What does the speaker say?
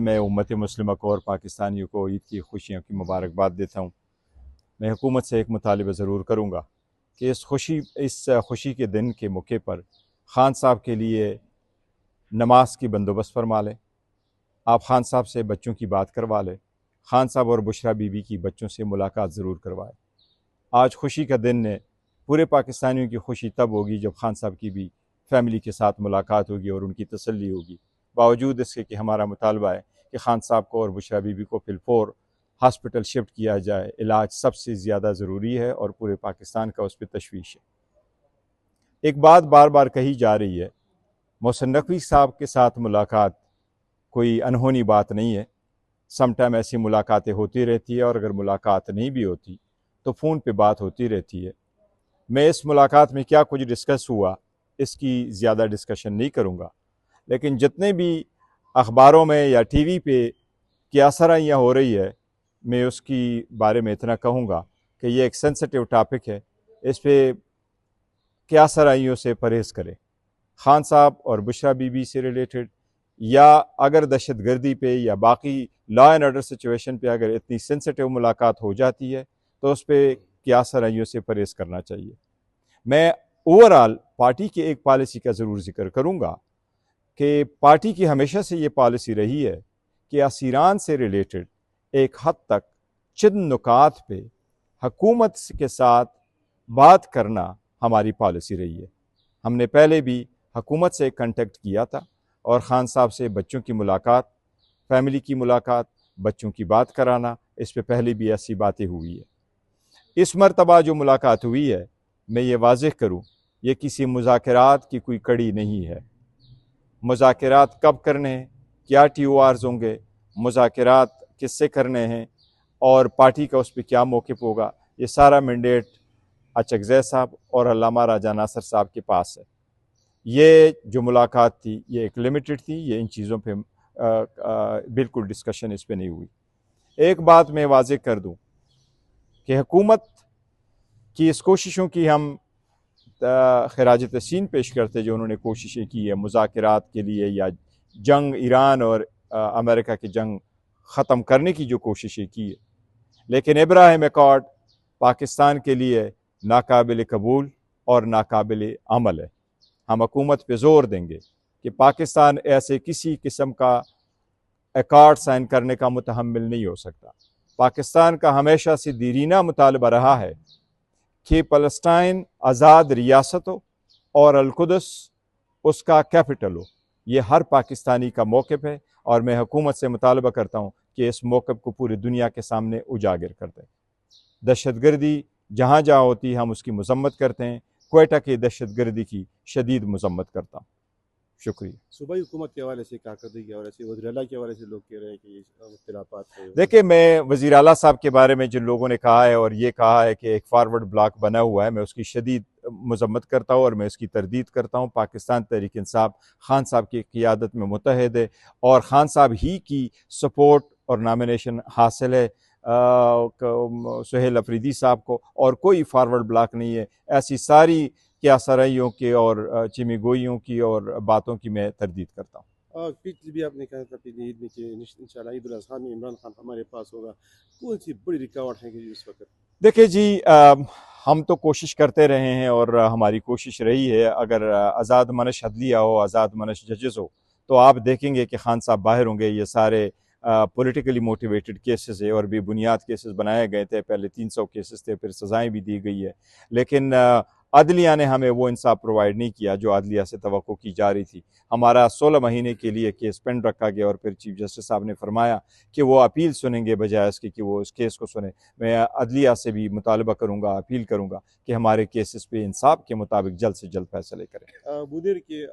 मैं उम्मत मुस्लिमा को और पाकिस्तानियों को ईद की खुशियों की मुबारकबाद देता हूँ। मैं हुकूमत से एक मुतालिबा ज़रूर करूँगा कि इस खुशी के दिन के मौके पर ख़ान साहब के लिए नमाज की बंदोबस्त फरमा लें। आप ख़ान साहब से बच्चों की बात करवा लें। ख़ान साहब और बुशरा बीबी की बच्चों से मुलाकात ज़रूर करवाएं। आज खुशी का दिन है। पूरे पाकिस्तानियों की खुशी तब होगी जब ख़ान साहब की भी फैमिली के साथ मुलाकात होगी और उनकी तसल्ली होगी। बावजूद इसके कि हमारा मुतालबा है कि ख़ान साहब को और बुशरा बीबी को फिलफौर हॉस्पिटल शिफ्ट किया जाए। इलाज सबसे ज़्यादा ज़रूरी है और पूरे पाकिस्तान का उस पर तशवीश है। एक बात बार बार कही जा रही है, मोहसिन नकवी साहब के साथ मुलाकात कोई अनहोनी बात नहीं है। समटाइम ऐसी मुलाकातें होती रहती है और अगर मुलाकात नहीं भी होती तो फ़ोन पे बात होती रहती है। मैं इस मुलाकात में क्या कुछ डिस्कस हुआ इसकी ज़्यादा डिस्कशन नहीं करूँगा, लेकिन जितने भी अखबारों में या टीवी पे क्यासराइयाँ हो रही है, मैं उसकी बारे में इतना कहूँगा कि ये एक सेंसिटिव टॉपिक है। इस पर क्यासराइयों से परहेज़ करें। ख़ान साहब और बुशरा बीबी से रिलेटेड या अगर दहशत गर्दी पे या बाकी लॉ एंड ऑर्डर सिचुएशन पे अगर इतनी सेंसिटिव मुलाकात हो जाती है तो उस पर क्यासराइयों से परहेज़ करना चाहिए। मैं ओवरऑल पार्टी की एक पॉलिसी का ज़रूर जिक्र करूँगा कि पार्टी की हमेशा से ये पॉलिसी रही है कि असीरान से रिलेटेड एक हद तक चंद नुकात पे हुकूमत के साथ बात करना हमारी पॉलिसी रही है। हमने पहले भी हुकूमत से कंटेक्ट किया था और ख़ान साहब से बच्चों की मुलाकात, फैमिली की मुलाकात, बच्चों की बात कराना, इस पे पहले भी ऐसी बातें हुई है। इस मरतबा जो मुलाकात हुई है, मैं ये वाज़ेह करूँ, ये किसी मुज़ाकरात की कोई कड़ी नहीं है। मुज़ाकरात कब करने हैं, क्या TORs होंगे, मुज़ाकरात किससे करने हैं और पार्टी का उस पर क्या मौक़िफ़ होगा, ये सारा मैंडेट अचकज़ई साहब और अल्लामा राजा नासिर साहब के पास है। ये जो मुलाकात थी ये एक लिमिटेड थी, ये इन चीज़ों पे बिल्कुल डिस्कशन इस पर नहीं हुई। एक बात मैं वाज़ेह कर दूँ कि हुकूमत की इस कोशिशों की हम खराज तहसीन पेश करते जो उन्होंने कोशिशें की है मुज़ाकरात के लिए या जंग ईरान और अमेरिका की जंग ख़त्म करने की जो कोशिशें की है, लेकिन इब्राहिम अकॉर्ड पाकिस्तान के लिए नाकाबिल कबूल और नाकाबिल अमल है। हम हुकूमत पे ज़ोर देंगे कि पाकिस्तान ऐसे किसी किस्म का अकॉर्ड साइन करने का मुतहम्मिल नहीं हो सकता। पाकिस्तान का हमेशा से दीरीना मुतालबा रहा है कि फ़लस्तीन आज़ाद रियासत हो और अल-कुद्स उसका कैपिटल हो। ये हर पाकिस्तानी का मौक़िफ़ है और मैं हुकूमत से मुतालबा करता हूँ कि इस मौक़िफ़ को पूरी दुनिया के सामने उजागर कर दें। दहशत गर्दी जहाँ जहाँ होती है हम उसकी मज़म्मत करते हैं। क्वेटा की दहशत गर्दी की शदीद मज़म्मत करता हूँ। शुक्रिया। सूबाई हुकूमत के हवाले से कारकर्दगी के हवाले से वज़ीर आला के हवाले से लोग कह रहे हैं कि इख्तिलाफ़ात है। देखिए, मैं वज़ीर आला साहब के बारे में जिन लोगों ने कहा है और ये कहा है कि एक फॉरवर्ड ब्लॉक बना हुआ है, मैं उसकी शदीद मज़म्मत करता हूँ और मैं उसकी तरदीद करता हूँ। पाकिस्तान तहरीक इंसाफ ख़ान साहब की क़ियादत में मुत्तहद है और ख़ान साहब ही की सपोर्ट और नॉमिनेशन हासिल है सुहेल अफरीदी साहब को, और कोई फॉरवर्ड ब्लॉक नहीं है। ऐसी सारी क्यासराइयों की और चिमीगोइयों की और बातों की मैं तरदीद करता हूँ। पिछली भी आपने कहा था पिछली ईद में कि इंशाल्लाह ईद उल अज़हा में इमरान खान हमारे पास होगा। कौन सी बड़ी रुकावट है कि इस वक्त? देखिए जी, हम तो कोशिश करते रहे हैं और हमारी कोशिश रही है, अगर आज़ाद मनश अदलिया हो, आज़ाद मनश जजेस हो, तो आप देखेंगे कि ख़ान साहब बाहर होंगे। ये सारे पॉलिटिकली मोटिवेटेड केसेस है और बेबुनियाद केसेस बनाए गए थे। पहले 300 केसेस थे, फिर सज़ाएँ भी दी गई है, लेकिन अदलिया ने हमें वो इंसाफ प्रोवाइड नहीं किया जो अदलिया से तवक्को की जा रही थी। हमारा 16 महीने के लिए केस पेंड रखा गया और फिर चीफ जस्टिस साहब ने फरमाया कि वो अपील सुनेंगे बजाय इसके कि वो इस केस को सुने। मैं अदलिया से भी मुतालबा करूँगा, अपील करूँगा कि हमारे केसेस पे इंसाफ के मुताबिक जल्द से जल्द फैसले करें। बुधेर के